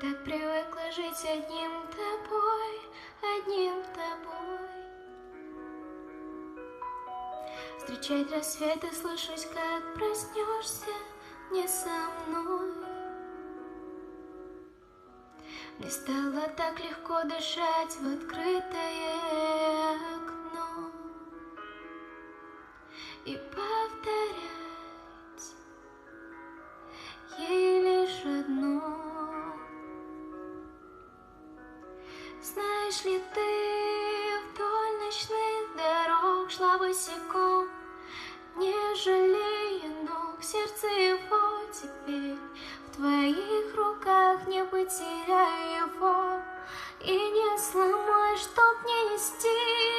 Так привыкла жить одним тобой, одним тобой. Встречать рассветы, слышать, как проснешься не со мной. Мне стало так легко дышать в открытое окно и повторять ей лишь одно. Знаешь ли ты, вдоль ночных дорог шла босиком, не жалея ног, сердце его теперь в твоих руках, не потеряй его и не сломай, чтоб не нести